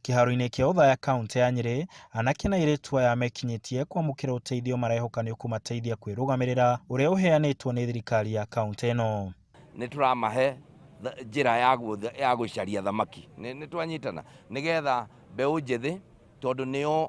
Kĩharo-inĩ kĩa Othaya kaunti ya Nyeri, anake na airĩtu aya mekinyitie kwamũkĩra ũteithio marehoka nĩ ũkũmateithia kwĩrũgamĩrĩra ũrĩa ũheanĩtwo nĩ thirikari ya kaunti ĩno. Nĩ tũramahe njĩra ya gũcaria thamaki, nĩ twanyitana nĩgetha mbeũ njĩthĩ tondũ nĩo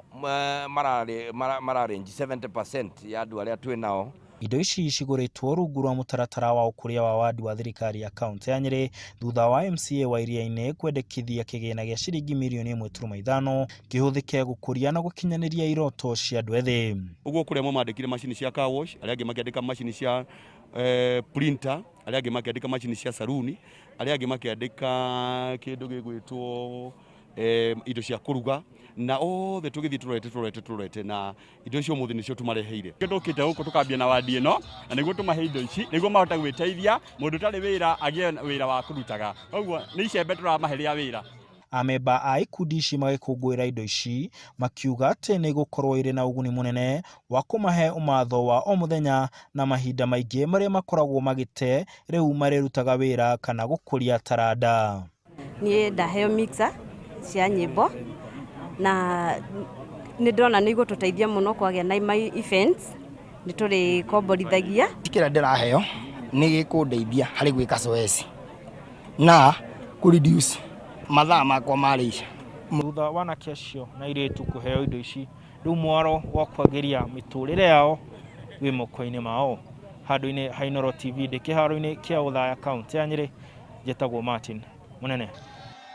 mararenji 70% ya andũ arĩa twĩ nao. Indo ici cigũrĩtwo rungu rwa mũtaratara wa ũkũria wa wadi wa thirikari ya kaunti ya Nyeri thutha wa MCA wa Iria-inĩ kwendekithia kĩgĩna gĩa ciringi mirioni 1.5 kĩhũthĩke gũkũria na gũkinyanĩria iroto cia andũ ethĩ. Ũguo kũrĩa mwandĩkire macini cia car wash, arĩa angĩ makĩandĩka macini cia printer, arĩa angĩ makĩandĩka macini cia saruni, arĩa angĩ makĩandĩka kĩndũ gĩgwĩtwo indo cia kũruga, na othe tũgĩthiĩ tũrete na indo icio mũthĩ nĩcio tũmareheire. Tũkĩte gũkũ tũkambia na wadi ĩno na nĩguo tũmahe indo ici nĩguo mahota gwĩteithia mũndũ ũtarĩ wĩra agĩe wĩra wa kũrutaga. Koguo nĩ icembe tũramahe rĩa wĩra. Amemba a ikundi ici magĩkũngũĩra indo ici makiuga atĩ nĩ gũkorwo irĩ na ũguni mũnene wa kũmahe ũmatho wa o mũthenya na mahinda maingĩ marĩa makoragwo magĩte rĩu marĩrutaga wĩra kana gũkũria taranda. Niĩ ndaheo mixer cia nyĩmbo na nĩ ndona nĩ igũtũteithia mũno kwagĩa na events nĩ tũrĩ komborithagia. Kĩrĩa ndĩraheo nĩ gĩkũndeithia harĩ gwĩka zoezi na kũreduce mathaa makwa ma rĩica. Thutha wa anake acio na airĩtu kũheo indo ici, rĩu mwaro wa kwagĩria mĩtũrĩre yao wĩ moko-inĩ mao. Handũ-inĩ ha Inooro TV ndĩ kĩharo-inĩ kĩa Othaya kaunti ya Nyeri, njĩtagwo Martin Mũnene.